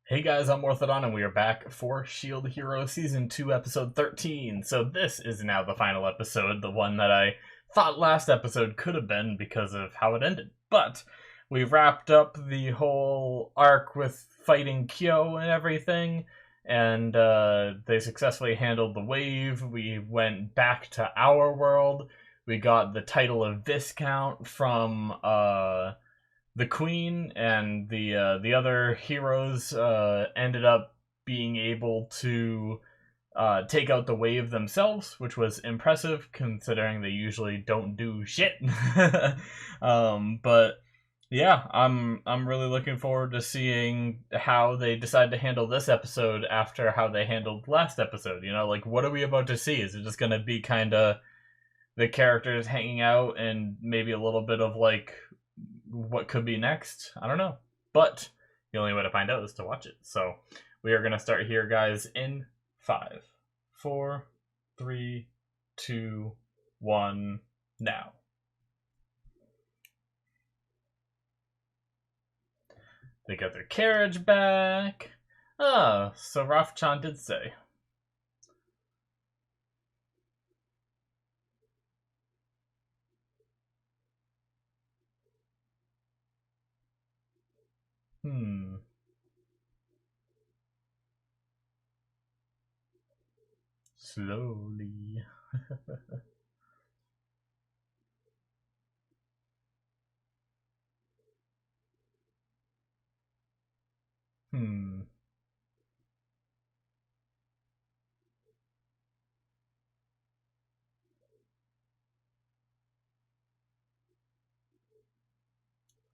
Hey guys, I'm Morthadon, and we are back for Shield Hero Season 2, Episode 13. So this is now the final episode, the one that I thought last episode could have been because of how it ended. But we wrapped up the whole arc with fighting Kyo and everything, and they successfully handled the wave. We went back to our world. We got the title of Viscount from the Queen, and the other heroes ended up being able to take out the wave themselves, which was impressive considering they usually don't do shit. But yeah, I'm really looking forward to seeing how they decide to handle this episode after how they handled last episode. You know, like, what are we about to see? Is it just gonna be kind of the characters hanging out and maybe a little bit of like what could be next? I don't know. But the only way to find out is to watch it. So we are going to start here, guys, in 5, 4, 3, 2, 1, now. They got their carriage back. Ah, so Raf-chan did say. Slowly.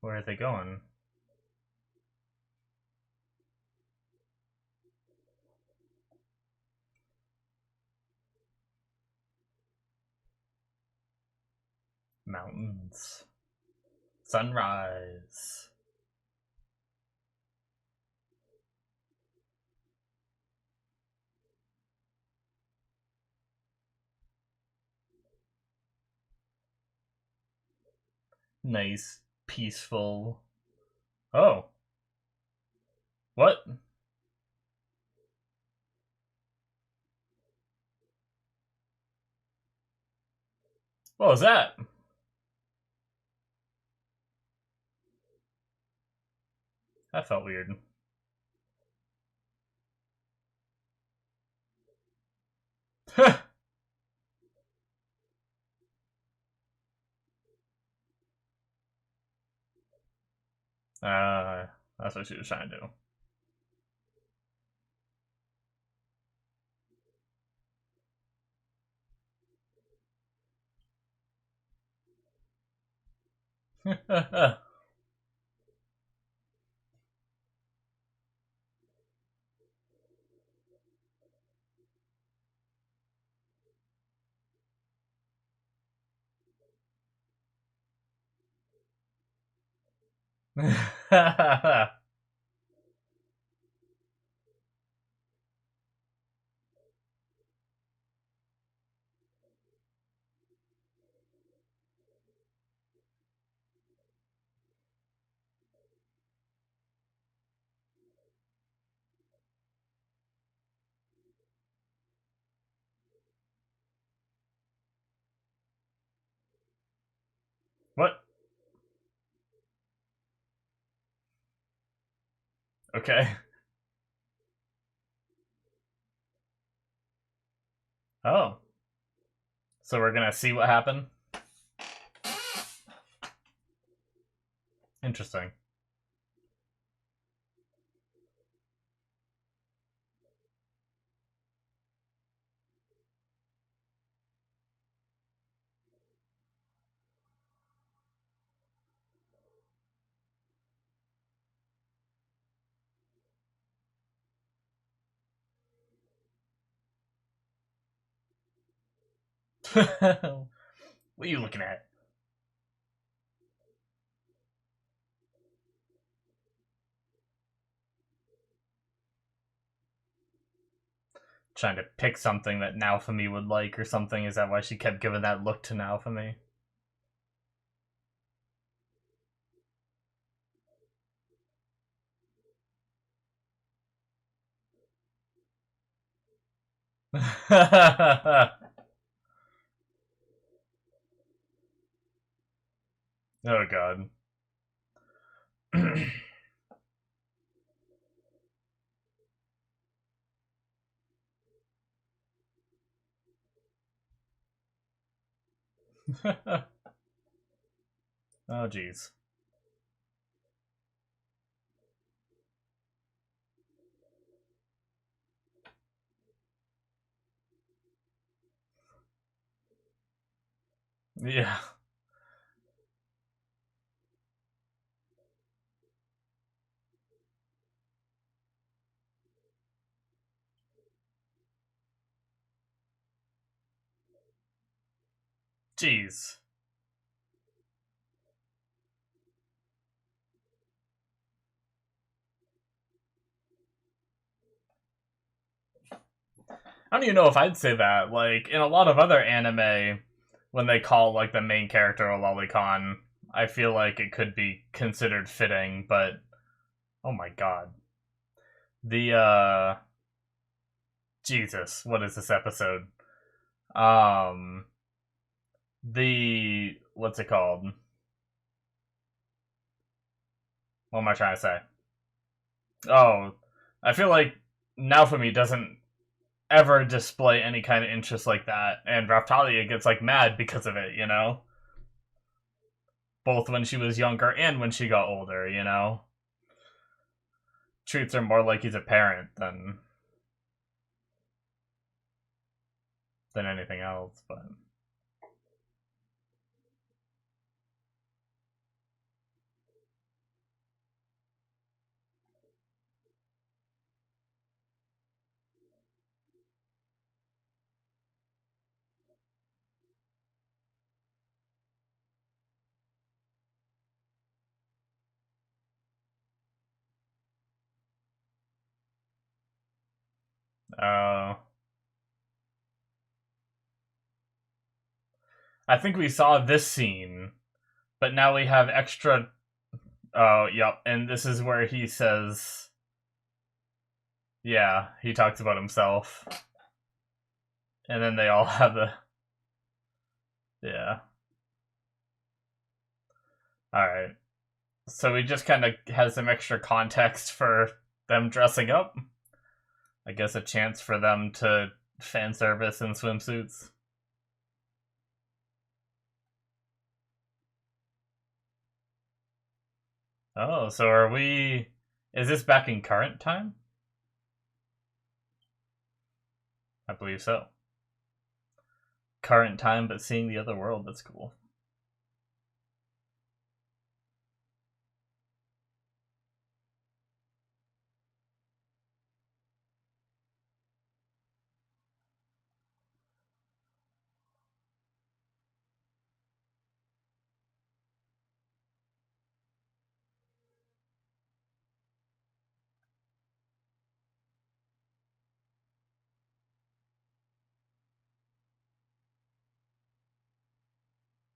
Where are they going? Mountains. Sunrise. Nice, peaceful. Oh. What? What was that? That felt weird. That's what she was trying to do. What? Okay. Oh. So we're gonna see what happened? Interesting. What are you looking at? Trying to pick something that Naofumi would like or something? Is that why she kept giving that look to Naofumi? Oh god. Oh jeez. Yeah. Jeez. I don't even know if I'd say that. Like, in a lot of other anime, when they call, like, the main character a lolicon, I feel like it could be considered fitting, but oh my god. The, Jesus, what is this episode? Um, what's it called? What am I trying to say? Oh, I feel like Naofumi doesn't ever display any kind of interest like that, and Raftalia gets, like, mad because of it, you know? Both when she was younger and when she got older, you know? Treats her more like he's a parent than anything else, but uh I think we saw this scene, but now we have extra. Oh, yep, and this is where he says, yeah, he talks about himself. And then they all have the, yeah. Alright. So we just kind of has some extra context for them dressing up. I guess a chance for them to fan service in swimsuits. Oh, so are we... Is this back in current time? I believe so. Current time, but seeing the other world, that's cool.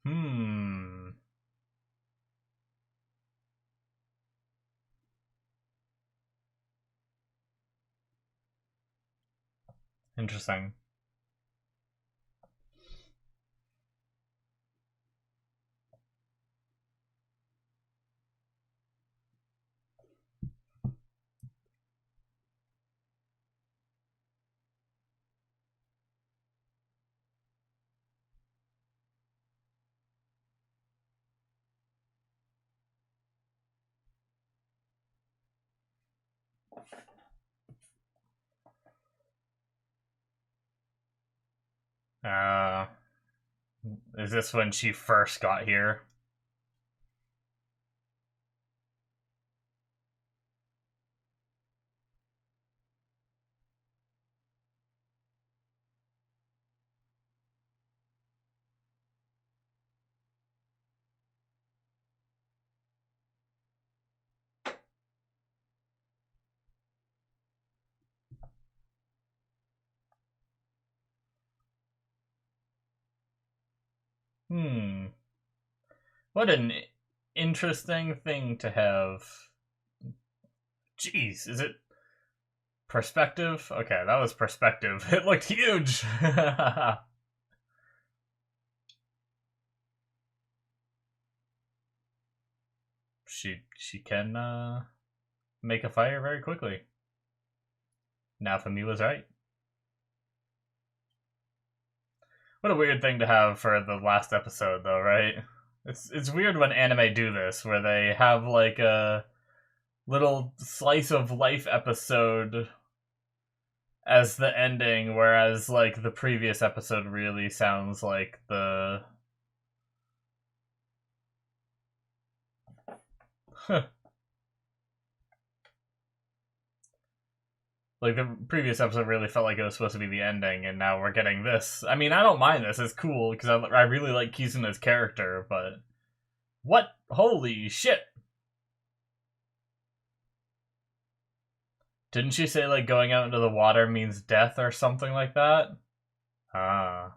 Hmm. Interesting. Uh, is this when she first got here? Hmm. What an interesting thing to have. Jeez, is it? Perspective? Okay, that was perspective. It looked huge! she can make a fire very quickly. Naofumi was right. What a weird thing to have for the last episode, though, right? It's weird when anime do this, where they have like a little slice of life episode as the ending, whereas like the previous episode really sounds like the like the previous episode really felt like it was supposed to be the ending, and now we're getting this. I mean, I don't mind this; it's cool because I really like Kizuna's character. But what? Holy shit! Didn't she say like going out into the water means death or something like that? Ah.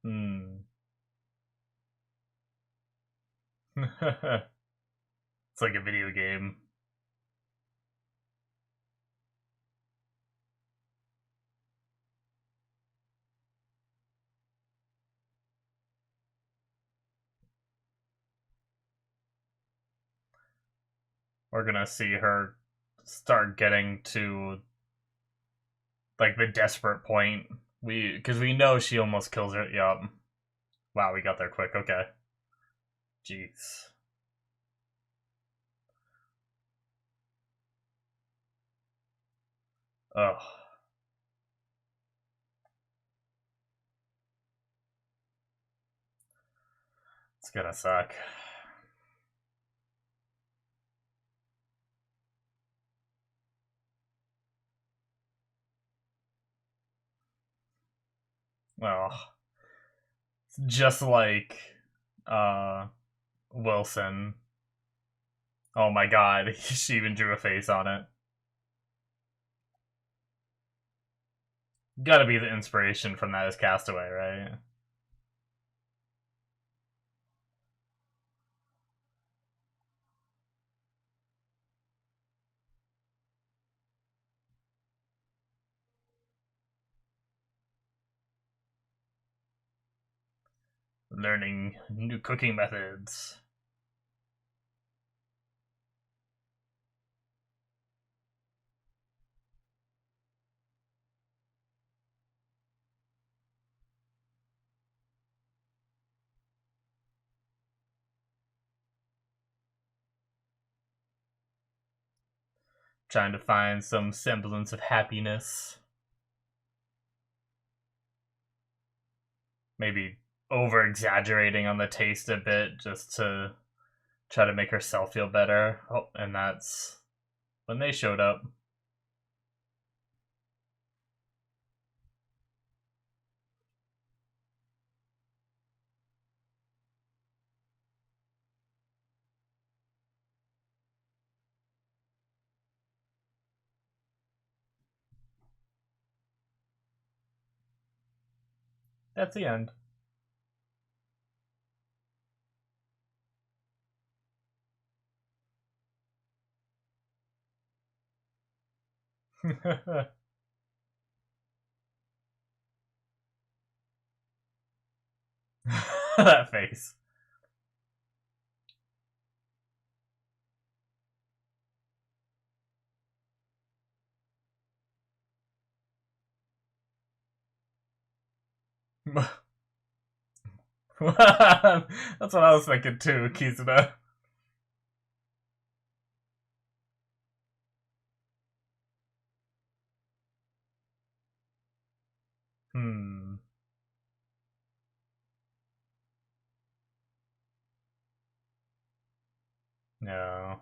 Hmm. It's like a video game. We're gonna see her start getting to like the desperate point. Because we know she almost kills her. Yup. Wow, we got there quick. Okay. Jeez. Ugh. It's gonna suck. Well, just like Wilson. Oh my god, she even drew a face on it. Gotta be the inspiration from that is Castaway, right? Learning new cooking methods. Trying to find some semblance of happiness. Maybe over exaggerating on the taste a bit just to try to make herself feel better. Oh, and that's when they showed up. That's the end. That face. That's what I was thinking too, Kizuna. Hmm. No.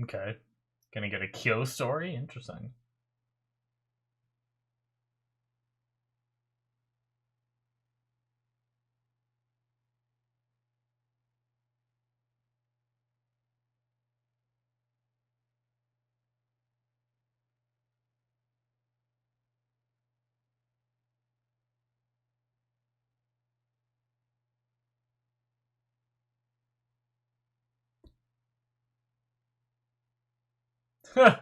Okay. Gonna get a Kyo story? Interesting. Oh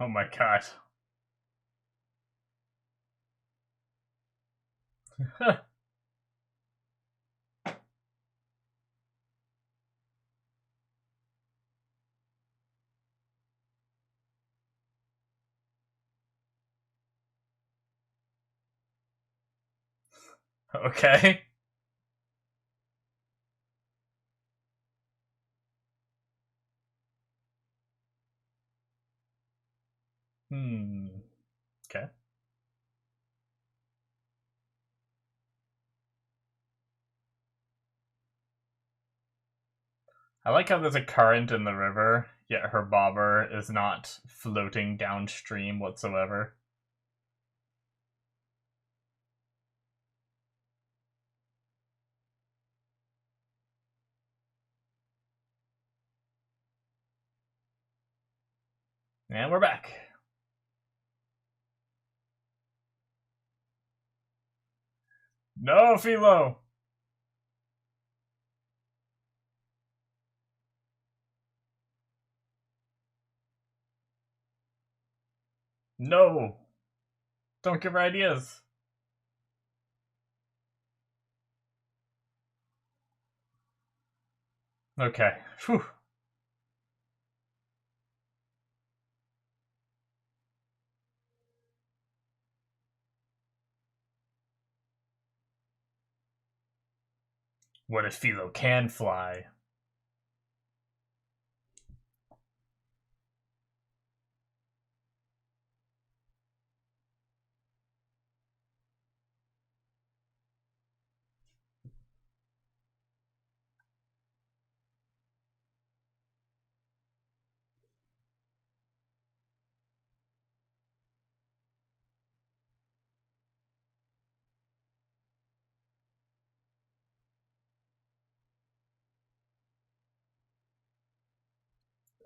my god. Okay. Hmm. Okay. I like how there's a current in the river, yet her bobber is not floating downstream whatsoever. And we're back. No, Philo! No! Don't give her ideas. Okay. Whew. What if Philo can fly?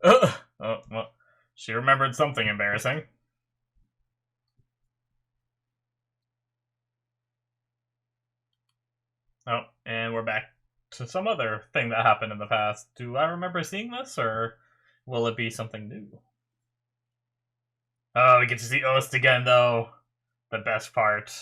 Ugh. Oh, well, she remembered something embarrassing. Oh, and we're back to some other thing that happened in the past. Do I remember seeing this, or will it be something new? Oh, we get to see Ost again, though. The best part.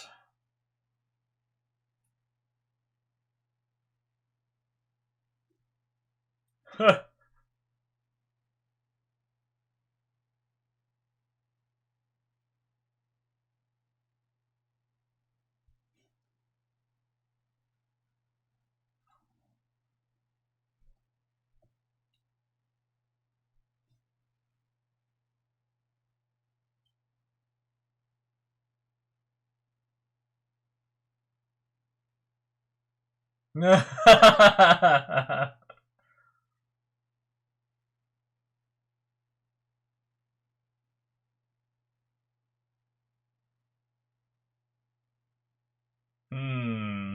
Hmm.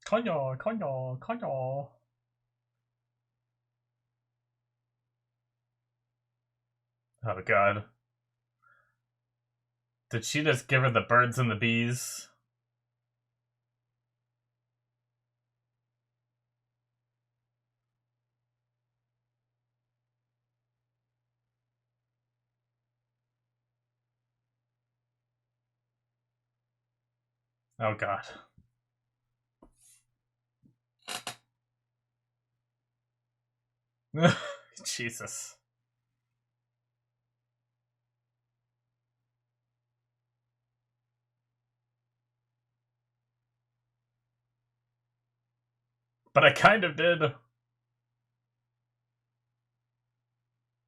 Konyo, konyo, konyo. Oh god. Did she just give her the birds and the bees? Oh god. Jesus. But I kind of did.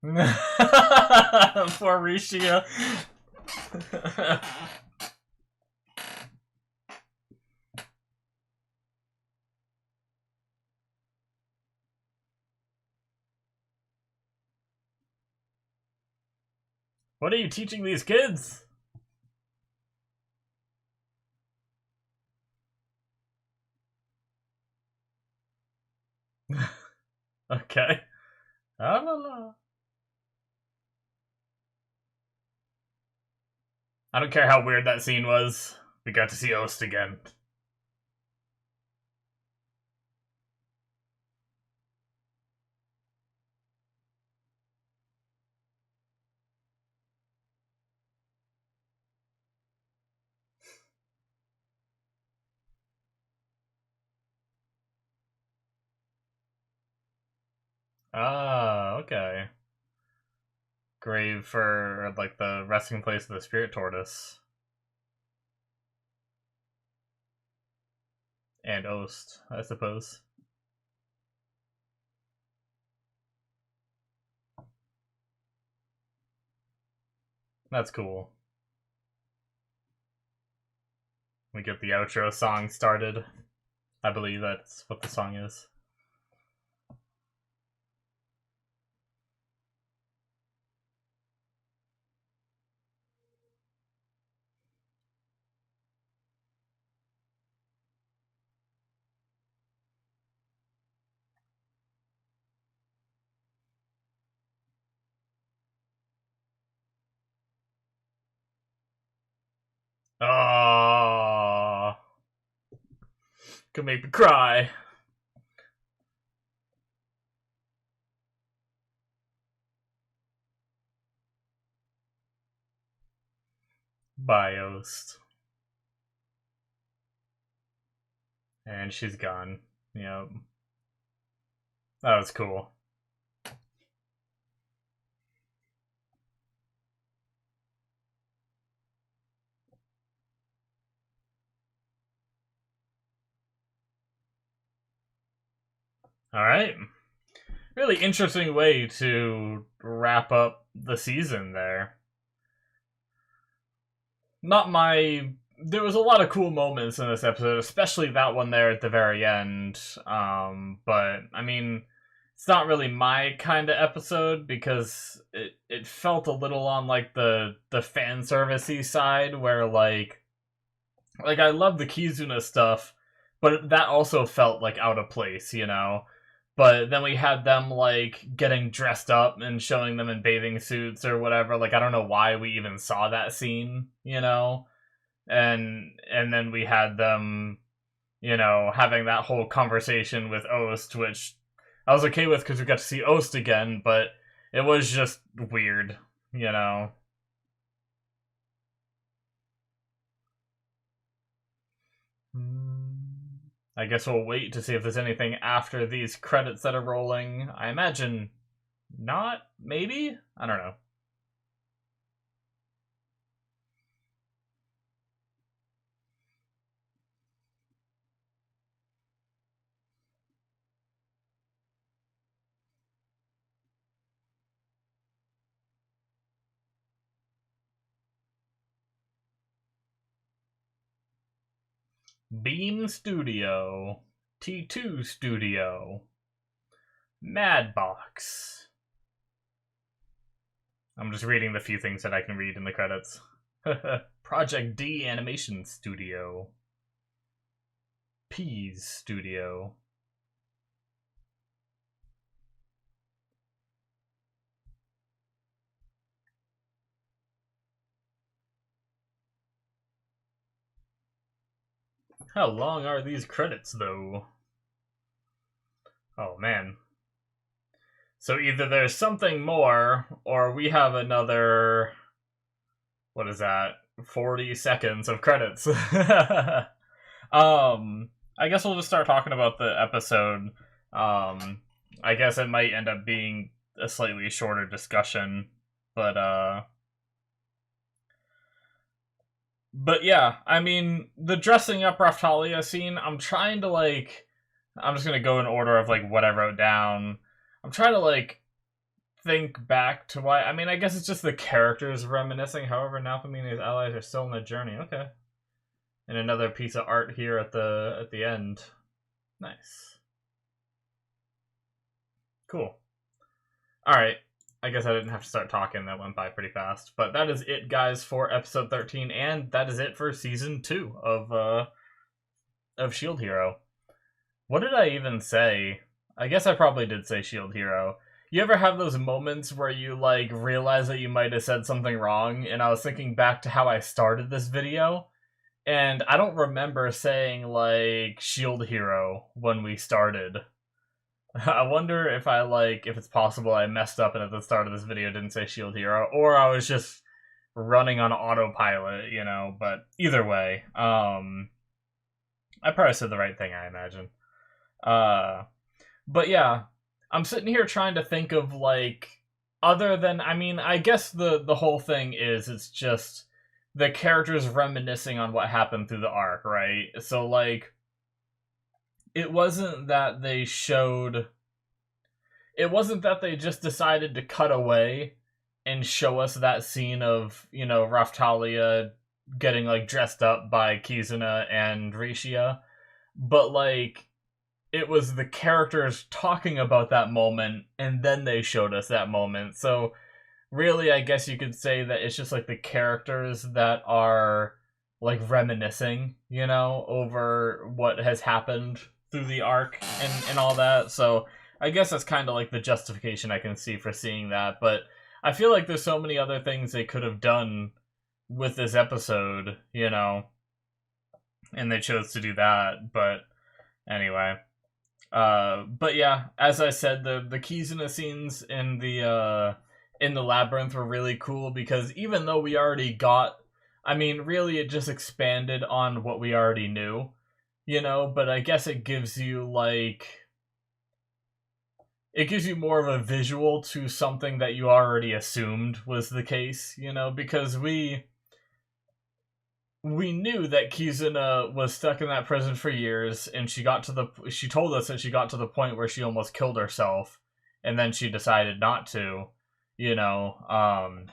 Poor Rishia. What are you teaching these kids? Okay. La la la. I don't care how weird that scene was. We got to see Ost again. Ah, okay. Grave for, like, the resting place of the spirit tortoise. And Ost, I suppose. That's cool. We get the outro song started. I believe that's what the song is. Oh, could make me cry. Biost. And she's gone. Yep. That was cool. Alright. Really interesting way to wrap up the season there. Not my... There was a lot of cool moments in this episode, especially that one there at the very end. But, I mean, it's not really my kind of episode because it felt a little on, like, the fan servicey side where, like, I love the Kizuna stuff, but that also felt, like, out of place, you know? But then we had them, like, getting dressed up and showing them in bathing suits or whatever. Like, I don't know why we even saw that scene, you know? And then we had them, you know, having that whole conversation with Ost, which I was okay with because we got to see Ost again, but it was just weird, you know? I guess we'll wait to see if there's anything after these credits that are rolling. I imagine not, maybe? I don't know. Beam Studio, T2 Studio, Madbox. I'm just reading the few things that I can read in the credits. Project D Animation Studio, Peas Studio. How long are these credits, though? Oh, man. So either there's something more, or we have another... What is that? 40 seconds of credits. I guess we'll just start talking about the episode. I guess it might end up being a slightly shorter discussion, but yeah, I mean, the dressing up Raftalia scene, I'm trying to, like, I'm just gonna go in order of, like, what I wrote down. I'm trying to, like, think back to why, I mean, I guess it's just the characters reminiscing, however, Naofumi and his allies are still on the journey, okay. And another piece of art here at the end. Nice. Cool. Alright. I guess I didn't have to start talking. That went by pretty fast. But that is it, guys, for episode 13, and that is it for season 2 of Shield Hero. What did I even say? I guess I probably did say Shield Hero. you ever have those moments where you, like, realize that you might have said something wrong? And I was thinking back to how I started this video, and I don't remember saying, like, Shield Hero when we started. I wonder if if it's possible I messed up and at the start of this video didn't say Shield Hero, or I was just running on autopilot, you know, but either way, I probably said the right thing, I imagine. But yeah, I'm sitting here trying to think of, like, other than, I mean, I guess the whole thing is, it's just the characters reminiscing on what happened through the arc, right? So, like, it wasn't that they just decided to cut away and show us that scene of, you know, Raftalia getting, like, dressed up by Kizuna and Rishia, but, like, it was the characters talking about that moment, and then they showed us that moment. So, really, I guess you could say that it's just, like, the characters that are, like, reminiscing, you know, over what has happened through the arc and all that. So, I guess that's kind of, like, the justification I can see for seeing that. But I feel like there's so many other things they could have done with this episode, you know, and they chose to do that. But anyway. But yeah, as I said, the Kizuna scenes in the labyrinth were really cool, because even though we already got, I mean, really it just expanded on what we already knew, you know, but I guess it gives you, like, it gives you more of a visual to something that you already assumed was the case, you know, because we knew that Kizuna was stuck in that prison for years, and she told us that she got to the point where she almost killed herself, and then she decided not to, you know,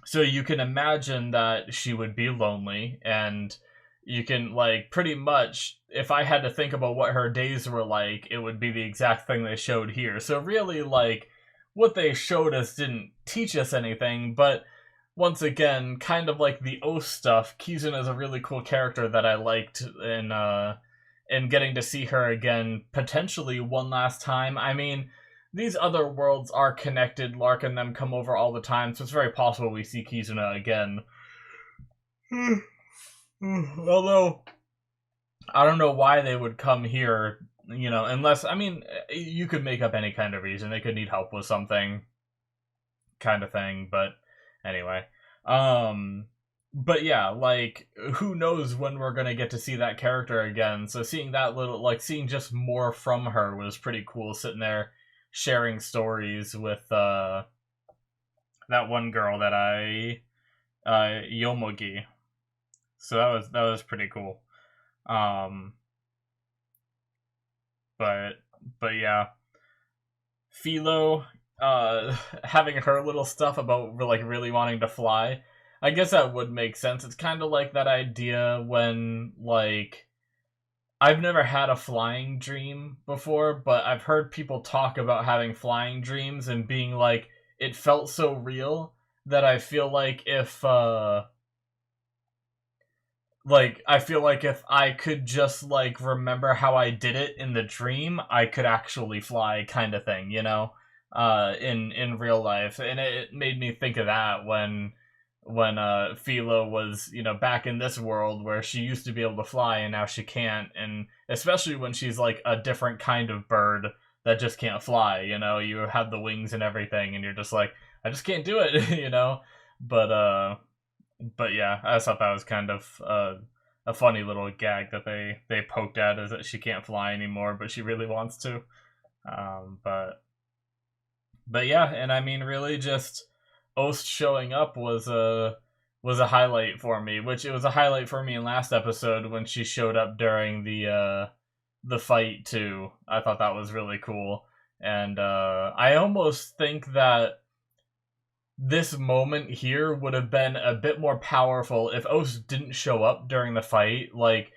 so you can imagine that she would be lonely, and you can, like, pretty much, if I had to think about what her days were like, it would be the exact thing they showed here. So really, like, what they showed us didn't teach us anything, but once again, kind of like the Oath stuff, Kizuna is a really cool character that I liked, in getting to see her again, potentially one last time. I mean, these other worlds are connected, Lark and them come over all the time, so it's very possible we see Kizuna again. Although, I don't know why they would come here, you know, unless, I mean, you could make up any kind of reason. They could need help with something, kind of thing, but anyway. But yeah, like, who knows when we're gonna get to see that character again, so seeing that little, like, seeing just more from her was pretty cool, sitting there sharing stories with, that one girl that Yomogi. So that was pretty cool. But yeah. Philo, having her little stuff about, like, really wanting to fly, I guess that would make sense. It's kind of like that idea when, like, I've never had a flying dream before, but I've heard people talk about having flying dreams and being like, it felt so real that I feel like if I could just, like, remember how I did it in the dream, I could actually fly, kind of thing, you know, in real life. And it made me think of that when Philo was, you know, back in this world where she used to be able to fly and now she can't, and especially when she's, like, a different kind of bird that just can't fly, you know, you have the wings and everything, and you're just like, I just can't do it, you know, but yeah, I just thought that was kind of a funny little gag that they poked at, is that she can't fly anymore, but she really wants to. But yeah, and I mean, really, just Ost showing up was a highlight for me. Which it was a highlight for me in last episode when she showed up during the fight too. I thought that was really cool, and I almost think that this moment here would have been a bit more powerful if Ost didn't show up during the fight, like,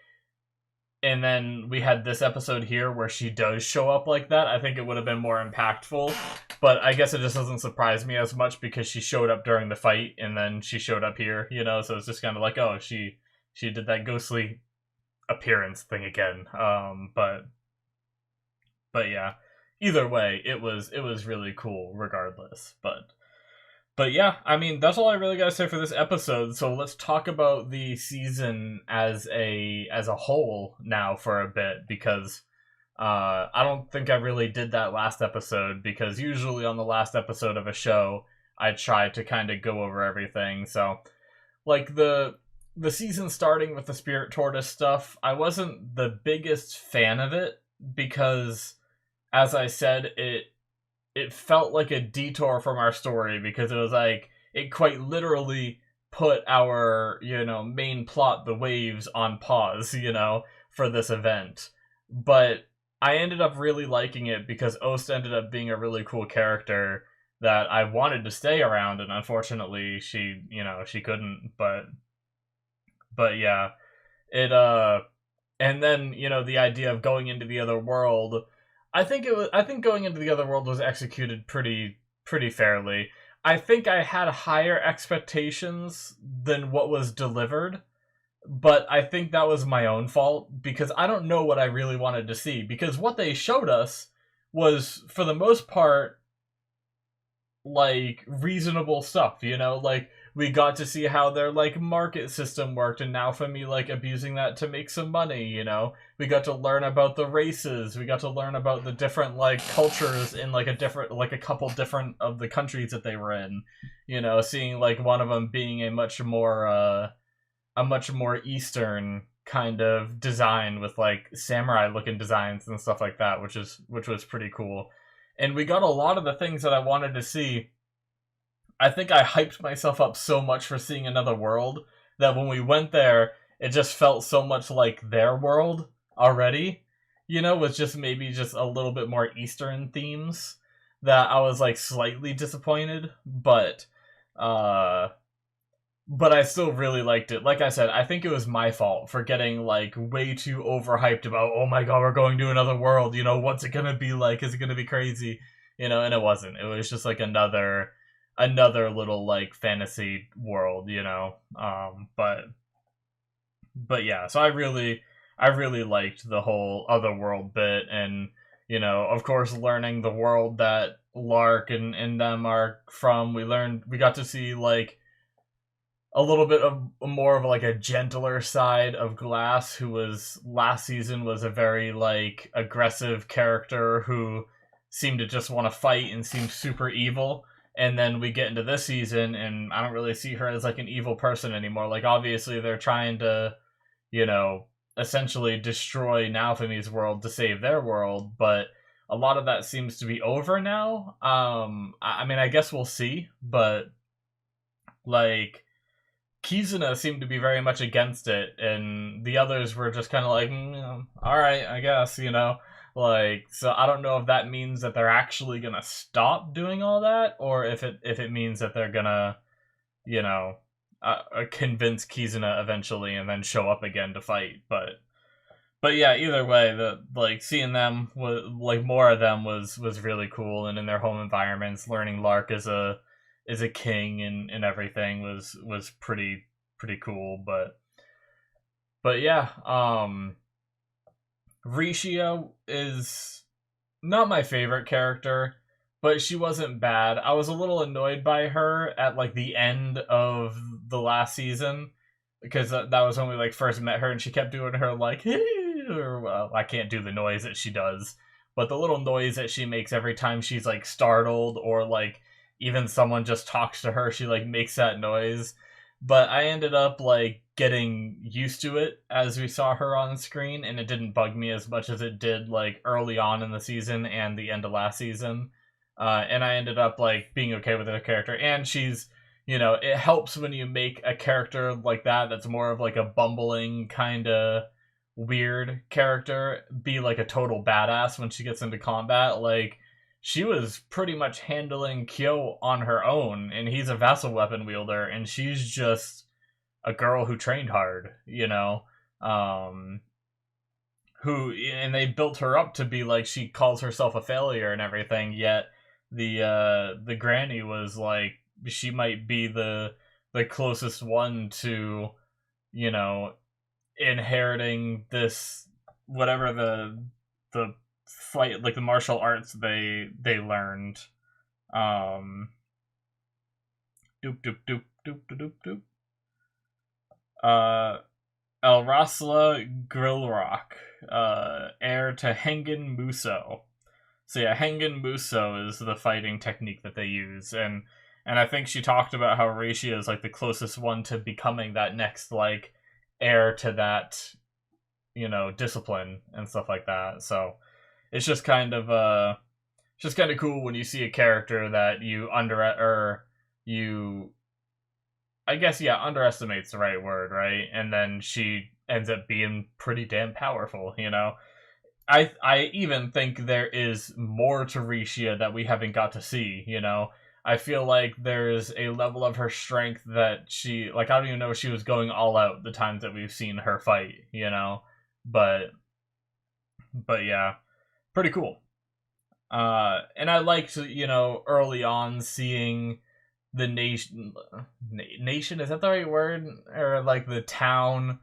and then we had this episode here where she does show up like that. I think it would have been more impactful, but I guess it just doesn't surprise me as much because she showed up during the fight and then she showed up here, you know, so it's just kind of like, oh, she did that ghostly appearance thing again. But yeah. either way, it was really cool regardless. But yeah, I mean, that's all I really gotta say for this episode. So let's talk about the season as a whole now for a bit, because I don't think I really did that last episode, because usually on the last episode of a show, I try to kind of go over everything. So, like the season starting with the Spirit Tortoise stuff, I wasn't the biggest fan of it because, as I said, it felt like a detour from our story, because it was like it quite literally put our, main plot, the waves, on pause, for this event. But I ended up really liking it because Ost ended up being a really cool character that I wanted to stay around, and unfortunately she couldn't. But yeah, it and then, the idea of going into the other world, I think going into the other world was executed pretty fairly. I think I had higher expectations than what was delivered, but I think that was my own fault, because I don't know what I really wanted to see, because what they showed us was, for the most part, like, reasonable stuff, like, we got to see how their, like, market system worked, and now for me, like, abusing that to make some money, we got to learn about the races, we got to learn about the different, like, cultures in, like, a couple different of the countries that they were in, seeing, like, one of them being a much more Eastern kind of design, with, like, samurai looking designs and stuff like that, which was pretty cool. And we got a lot of the things that I wanted to see. I think I hyped myself up so much for seeing another world that when we went there, it just felt so much like their world already, with just maybe just a little bit more Eastern themes, that I was, like, slightly disappointed. But I still really liked it. Like I said, I think it was my fault for getting, like, way too overhyped about, oh my god, we're going to another world, what's it gonna be like? Is it gonna be crazy? And it wasn't. It was just, like, another little, like, fantasy world, but yeah, so I really liked the whole other world bit, and, of course, learning the world that Lark and them are from. We got to see, like, a little bit of more of, like, a gentler side of Glass, who was last season was a very, like, aggressive character who seemed to just want to fight and seemed super evil. And then we get into this season, and I don't really see her as, like, an evil person anymore. Like, obviously they're trying to, essentially destroy Naofumi's world to save their world, but a lot of that seems to be over now. I mean, I guess we'll see, but, like, Kizuna seemed to be very much against it, and the others were just kind of like, alright, I guess, like, so I don't know if that means that they're actually gonna stop doing all that, or if it means that they're gonna, convince Kizuna eventually and then show up again to fight. But yeah, either way, like, seeing them, like, more of them was really cool, and in their home environments, learning Lark is a king and everything was pretty cool. But yeah, Rishio is not my favorite character, but she wasn't bad. I was a little annoyed by her at, like, the end of the last season, because that was when we, like, first met her, and she kept doing her, like, or, well, I can't do the noise that she does, but the little noise that she makes every time she's, like, startled, or, like, even someone just talks to her, she, like, makes that noise. But I ended up, like, getting used to it as we saw her on screen, and it didn't bug me as much as it did, like, early on in the season and the end of last season. And I ended up, like, being okay with her character. And she's, it helps when you make a character like that that's more of, like, a bumbling kind of weird character be, like, a total badass when she gets into combat. Like, she was pretty much handling Kyo on her own, and he's a vassal weapon wielder, and she's just a girl who trained hard, and they built her up to be, like, she calls herself a failure and everything, yet the granny was like, she might be the closest one to, inheriting this, whatever the fight, like the martial arts they learned. Um, doop doop doop doop doop doop doop. El Rasla Grillrock, heir to Hengen Muso. So yeah, Hengen Muso is the fighting technique that they use, and I think she talked about how Reishi is like the closest one to becoming that next like heir to that, discipline and stuff like that. So it's just kind of cool when you see a character that you I guess, yeah, underestimate's the right word, right? And then she ends up being pretty damn powerful, I even think there is more to Rishia that we haven't got to see. I feel like there's a level of her strength that I don't even know if she was going all out the times that we've seen her fight. But yeah, pretty cool. And I liked, early on seeing the nation, is that the right word? Or like the town,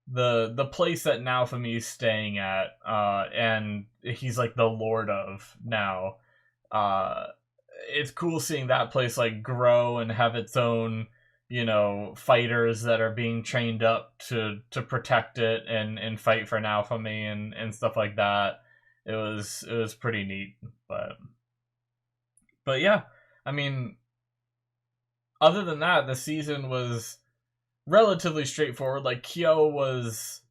the place that Naofumi's staying at, and he's like the lord of now. It's cool seeing that place like grow and have its own, fighters that are being trained up to protect it and fight for Naofumi and stuff like that. It was pretty neat, but yeah, I mean, other than that, the season was relatively straightforward. Like Kyo was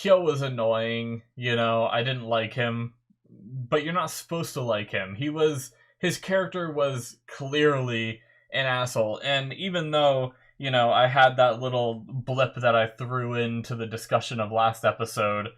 annoying, I didn't like him, but you're not supposed to like him. His character was clearly an asshole, and even though, I had that little blip that I threw into the discussion of last episode,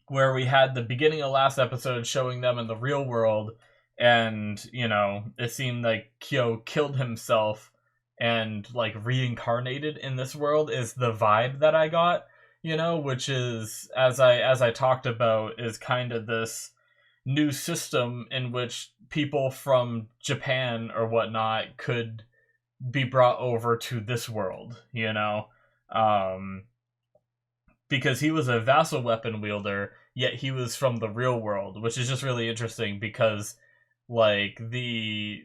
where we had the beginning of last episode showing them in the real world, and, it seemed like Kyo killed himself and, like, reincarnated in this world is the vibe that I got, which is, as I talked about, is kind of this new system in which people from Japan or whatnot could be brought over to this world, because he was a vassal weapon wielder, yet he was from the real world, which is just really interesting because, like, the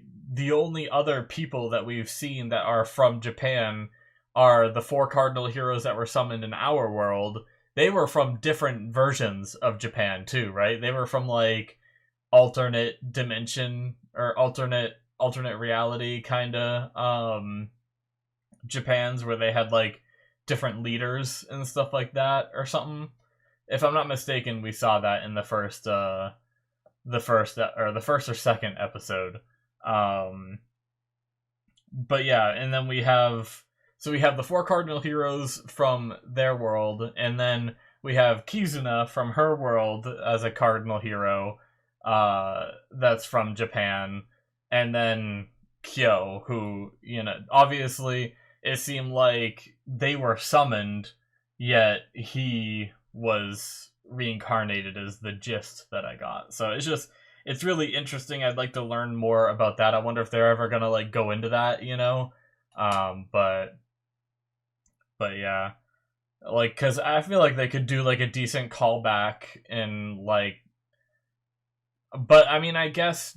only other people that we've seen that are from Japan are the 4 cardinal heroes that were summoned in our world. They were from different versions of Japan too, right? They were from like alternate dimension or alternate reality kind of Japans, where they had like different leaders and stuff like that or something. If I'm not mistaken, we saw that in the first or second episode. But yeah, and then we have the 4 cardinal heroes from their world, and then we have Kizuna from her world as a cardinal hero, that's from Japan, and then Kyo, who, obviously it seemed like they were summoned, yet he was reincarnated is the gist that I got. So it's really interesting. I'd like to learn more about that. I wonder if they're ever gonna like go into that, but yeah, like, because I feel like they could do like a decent callback and like, but I mean, I guess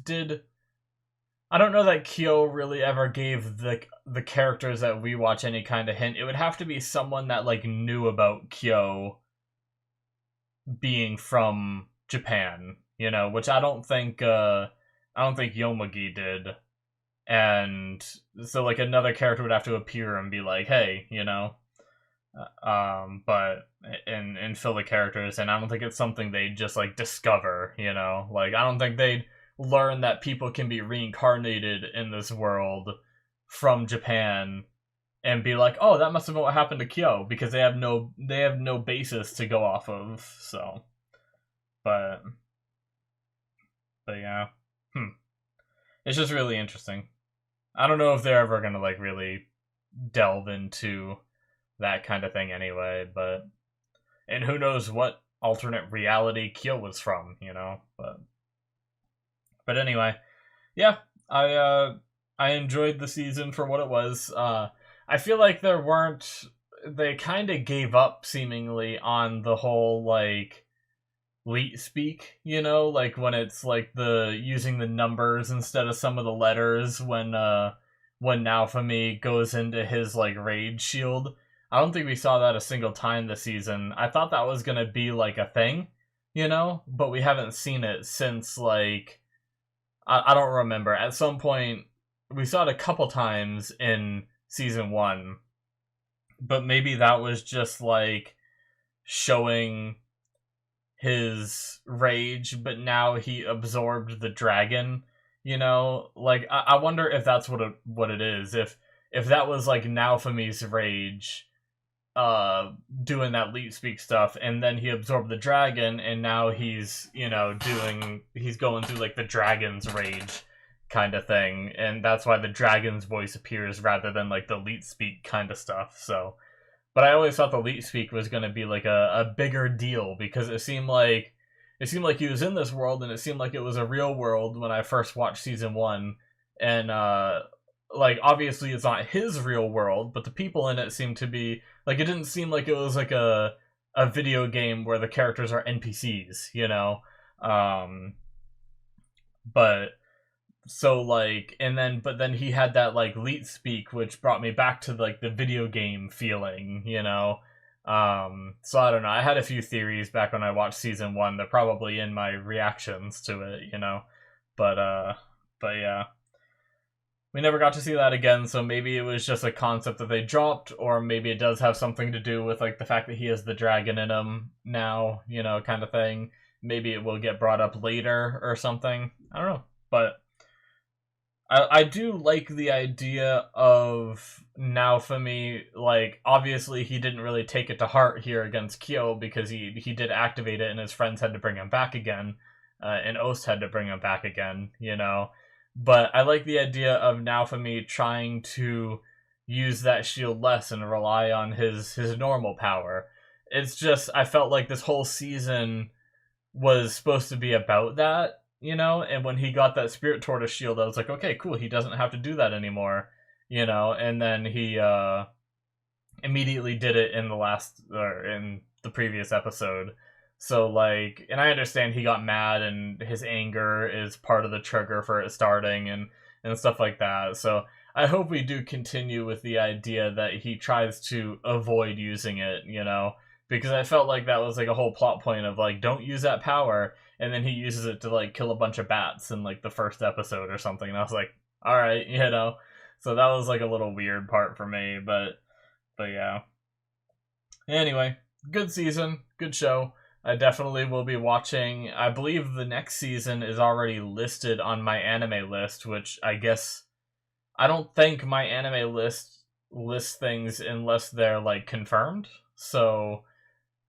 I don't know that Kyo really ever gave the characters that we watch any kind of hint. It would have to be someone that like knew about Kyo being from Japan, which I don't think Yomugi did. And so like another character would have to appear and be like, hey, but and fill the characters, and I don't think it's something they'd just like discover, like I don't think they'd learn that people can be reincarnated in this world from Japan and be like, oh, that must have been what happened to Kyo, because they have no basis to go off of. So, but yeah, it's just really interesting. I don't know if they're ever gonna like really delve into that kind of thing anyway, and who knows what alternate reality Kyo was from, but anyway, yeah, I enjoyed the season for what it was. I feel like they kind of gave up seemingly on the whole like Leet speak, you know, like when it's like the using the numbers instead of some of the letters when Naofumi goes into his like rage shield. I don't think we saw that a single time this season. I thought that was gonna be like a thing, you know, but we haven't seen it since like I don't remember. At some point we saw it a couple times in season 1, but maybe that was just like showing his rage, but now he absorbed the dragon. You know, like I wonder if that's what it is. If that was like Naofumi's rage, doing that leap speak stuff, and then he absorbed the dragon, and now he's he's going through like the dragon's rage kind of thing, and that's why the dragon's voice appears rather than like the leap speak kind of stuff. So but I always thought the leap speak was going to be like a bigger deal because it seemed like he was in this world and it seemed like it was a real world when I first watched season 1, and like obviously it's not his real world, but the people in it seemed to be like it didn't seem like it was like a video game where the characters are NPCs, you know. But so like but then he had that like leet speak which brought me back to like the video game feeling, you know. So I don't know, I had a few theories back when I watched season 1. They're probably in my reactions to it, you know. But yeah, we never got to see that again, so maybe it was just a concept that they dropped, or maybe it does have something to do with like the fact that he has the dragon in him now, you know, kind of thing. Maybe it will get brought up later or something, I don't know. But I do like the idea of Naofumi. Like, obviously, he didn't really take it to heart here against Kyo because he did activate it, and his friends had to bring him back again, and Ost had to bring him back again. You know, but I like the idea of Naofumi trying to use that shield less and rely on his normal power. It's just I felt like this whole season was supposed to be about that, you know, and when he got that spirit tortoise shield, I was like, okay, cool, he doesn't have to do that anymore, you know. And then he immediately did it in in the previous episode. So like, and I understand he got mad and his anger is part of the trigger for it starting and stuff like that. So I hope we do continue with the idea that he tries to avoid using it, you know, because I felt like that was like a whole plot point of like, don't use that power, and then he uses it to like kill a bunch of bats in like the first episode or something, and I was like, all right, you know. So that was like a little weird part for me, but yeah. Anyway, good season, good show. I definitely will be watching. I believe the next season is already listed on my anime list, which I guess I don't think my anime list lists things unless they're like confirmed. So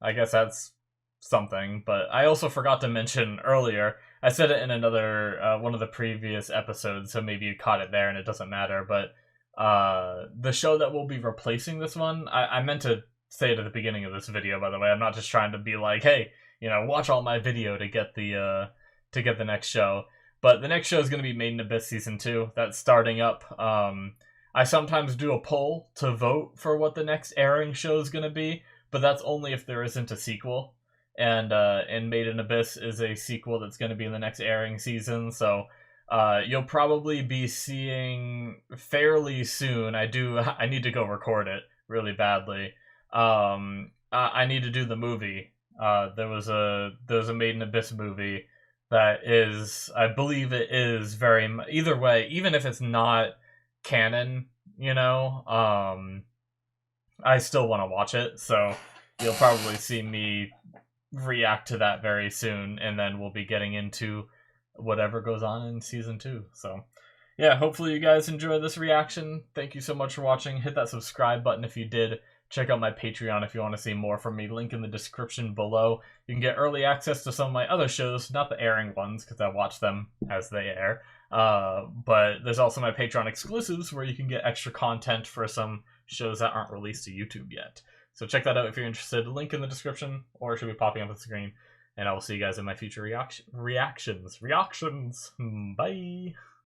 I guess that's something. But I also forgot to mention earlier, I said it in another one of the previous episodes, so maybe you caught it there and it doesn't matter, but the show that will be replacing this one, I meant to say it at the beginning of this video, by the way. I'm not just trying to be like, hey, you know, watch all my video to get the next show. But the next show is going to be Made in Abyss Season 2. That's starting up. I sometimes do a poll to vote for what the next airing show is going to be, but that's only if there isn't a sequel. And Made in Abyss is a sequel that's going to be in the next airing season, so you'll probably be seeing fairly soon. I need to go record it really badly. I need to do the movie. There was a Made in Abyss movie that is, I believe it is very, either way, even if it's not canon, you know, I still want to watch it, so you'll probably see me react to that very soon, and then we'll be getting into whatever goes on in season 2. So yeah, hopefully you guys enjoy this reaction. Thank you so much for watching. Hit that subscribe button if you did. Check out my Patreon if you want to see more from me. Link in the description below. You can get early access to some of my other shows, not the airing ones, because I watch them as they air. But there's also my Patreon exclusives where you can get extra content for some shows that aren't released to YouTube yet. So check that out if you're interested. Link in the description, or it should be popping up on the screen. And I will see you guys in my future reactions. Bye!